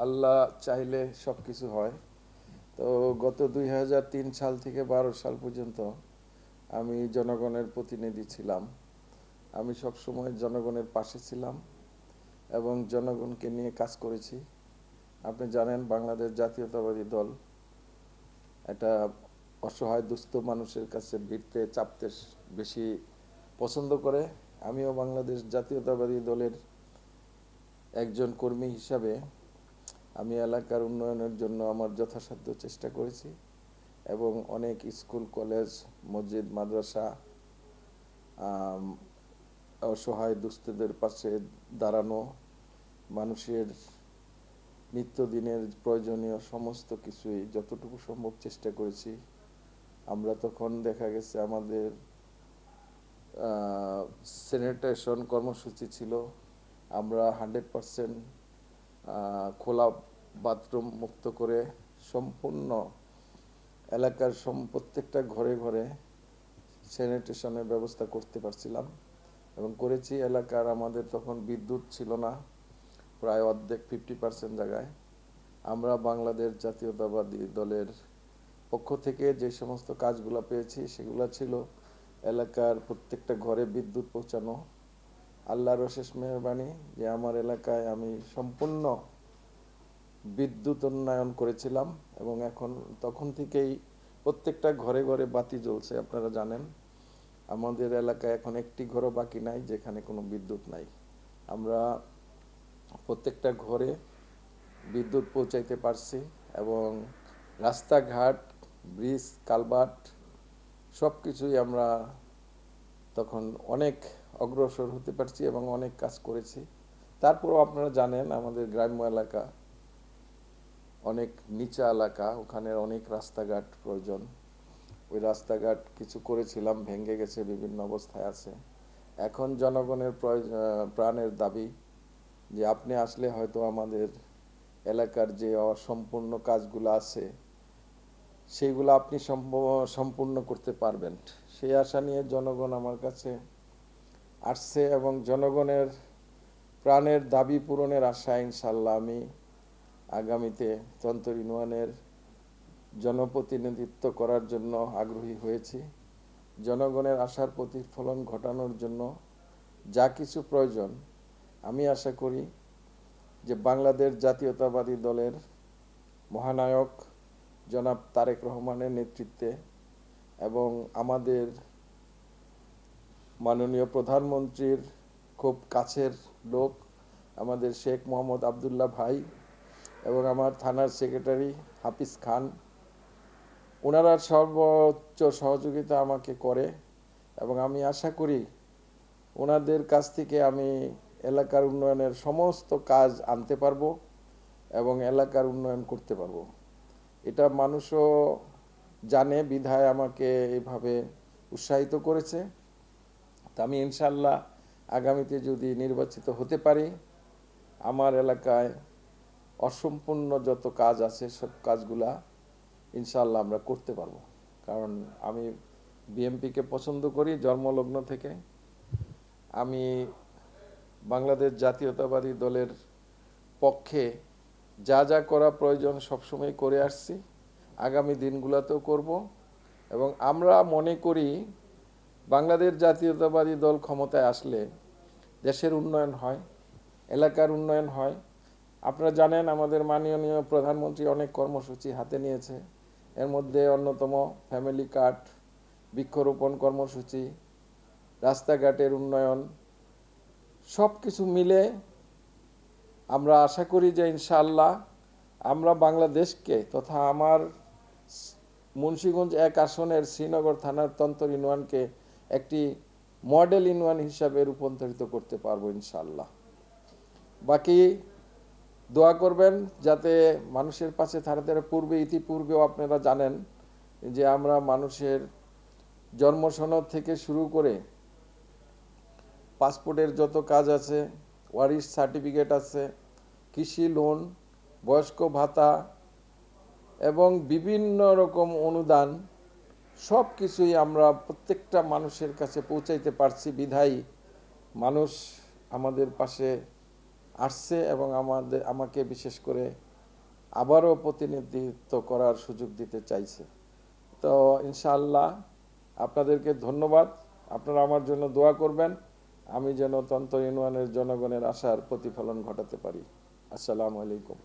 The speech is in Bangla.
আল্লাহ চাইলে সব কিছু হয়। তো গত 2003 সাল থেকে 12 সাল পর্যন্ত আমি জনগণের প্রতিনিধি ছিলাম। আমি সবসময় জনগণের পাশে ছিলাম এবং জনগণকে নিয়ে কাজ করেছি। আপনি জানেন বাংলাদেশ জাতীয়তাবাদী দল এটা অসহায় দুস্থ মানুষের কাছে ভিড়তে চাপতে বেশি পছন্দ করে। আমিও বাংলাদেশ জাতীয়তাবাদী দলের একজন কর্মী হিসাবে আমি এলাকার উন্নয়নের জন্য আমার যথাসাধ্য চেষ্টা করেছি এবং অনেক স্কুল, কলেজ, মসজিদ, মাদ্রাসা, অসহায় দুস্থদের পাশে দাঁড়ানো, মানুষের নিত্যদিনের প্রয়োজনীয় সমস্ত কিছুই যতটুকু সম্ভব চেষ্টা করেছি। আমরা তখন দেখা গেছে আমাদের স্যানিটেশন কর্মসূচি ছিল। আমরা 100% খোলা বাথরুম মুক্ত করে সম্পূর্ণ এলাকার প্রত্যেকটা ঘরে ঘরে স্যানিটেশনের ব্যবস্থা করতে পারছিলাম এবং করেছি। এলাকার আমাদের তখন বিদ্যুৎ ছিল না, প্রায় অর্ধেক 50% জায়গায়। আমরা বাংলাদেশ জাতীয়তাবাদী দলের পক্ষ থেকে যে সমস্ত কাজগুলো পেয়েছি সেগুলো ছিল এলাকার প্রত্যেকটা ঘরে বিদ্যুৎ পৌঁছানো। আল্লাহর অশেষ মেহেরবানি যে আমার এলাকায় আমি সম্পূর্ণ বিদ্যুৎ উন্নয়ন করেছিলাম এবং তখন থেকেই প্রত্যেকটা ঘরে ঘরে বাতি জ্বলছে। আপনারা জানেন আমাদের এলাকায় এখন একটি ঘরও বাকি নাই যেখানে কোনো বিদ্যুৎ নাই। আমরা প্রত্যেকটা ঘরে বিদ্যুৎ পৌঁছাইতে পারছি এবং রাস্তাঘাট, ব্রিজ, কালভার্ট সব কিছুই আমরা তখন অনেক অগ্রসর হতে পারছি এবং অনেক কাজ করেছি। তারপরও আপনারা জানেন আমাদের গ্রাম্য এলাকা অনেক নিচা এলাকা, ওখানে অনেক রাস্তাঘাট প্রয়োজন। ওই রাস্তাঘাট কিছু করেছিলাম, ভেঙে গেছে, বিভিন্ন অবস্থায় আছে। এখন জনগণের প্রাণের দাবি যে আপনি আসলে হয়তো আমাদের এলাকার যে অসম্পূর্ণ কাজগুলো আছে সেইগুলো আপনি সম্পূর্ণ করতে পারবেন। সেই আশা নিয়ে জনগণ আমার কাছে আসছে এবং জনগণের প্রাণের দাবি পূরণের আশায় ইনশাল্লাহ আমি আগামীতে চন্তর ইউনিয়নের জনপ্রতিনিধিত্ব করার জন্য আগ্রহী হয়েছি। জনগণের আশার প্রতিফলন ঘটানোর জন্য যা কিছু প্রয়োজন আমি আশা করি যে বাংলাদেশ জাতীয়তাবাদী দলের মহানায়ক জনাব তারেক রহমানের নেতৃত্বে এবং আমাদের মাননীয় প্রধানমন্ত্রীর খুব কাছের লোক আমাদের শেখ মোহাম্মদ আবদুল্লাহ ভাই এবং আমার থানার সেক্রেটারি হাফিজ খান, ওনারা সর্বোচ্চ সহযোগিতা আমাকে করে এবং আমি আশা করি ওনাদের কাছ থেকে আমি এলাকার উন্নয়নের সমস্ত কাজ আনতে পারবো এবং এলাকার উন্নয়ন করতে পারবো। এটা মানুষও জানে বিধায় আমাকে এভাবে উৎসাহিত করেছে। তা আমি ইনশাল্লাহ আগামীতে যদি নির্বাচিত হতে পারি আমার এলাকায় অসম্পূর্ণ যত কাজ আছে সব কাজগুলা ইনশাল্লাহ আমরা করতে পারবো। কারণ আমি বিএনপিকে পছন্দ করি জন্মলগ্ন থেকে। আমি বাংলাদেশ জাতীয়তাবাদী দলের পক্ষে যা যা করা প্রয়োজন সবসময় করে আসছি, আগামী দিনগুলোতেও করব এবং আমরা মনে করি বাংলাদেশ জাতীয়তাবাদী দল ক্ষমতায় আসলে দেশের উন্নয়ন হয়, এলাকার উন্নয়ন হয়। আপনারা জানেন আমাদের মাননীয় প্রধানমন্ত্রী অনেক কর্মসূচি হাতে নিয়েছে। এর মধ্যে অন্যতম ফ্যামিলি কার্ড, বৃক্ষরোপণ কর্মসূচি, রাস্তাঘাটের উন্নয়ন, সব কিছু মিলে আমরা আশা করি যে ইনশাআল্লাহ আমরা বাংলাদেশকে তথা আমার মুন্সিগঞ্জ 1 আসনের শ্রীনগর থানার তন্তর ইউনিয়নকে একটি মডেল ইউনিয়ন হিসাবে রূপান্তরিত করতে পারবো ইনশাআল্লাহ। বাকি দোয়া করবেন যাতে মানুষের পাশে থাকতে। ইতিপূর্বেও আপনারা জানেন যে আমরা মানুষের জন্ম সনদ থেকে শুরু করে পাসপোর্টের যত কাজ আছে, ওয়ারিশ সার্টিফিকেট আছে, কৃষি লোন, বয়স্ক ভাতা এবং বিভিন্ন রকম অনুদান সব কিছুই আমরা প্রত্যেকটা মানুষের কাছে পৌঁছাইতে পারছি বিধায়ী মানুষ আমাদের পাশে আসছে এবং আমাকে বিশেষ করে আবারও প্রতিনিধিত্ব করার সুযোগ দিতে চাইছে। তো ইনশাআল্লাহ আপনাদেরকে ধন্যবাদ। আপনারা আমার জন্য দোয়া করবেন, আমি যেন তন্ত ইউনিয়নের জনগণের আশার প্রতিফলন ঘটাতে পারি। আসসালামু আলাইকুম।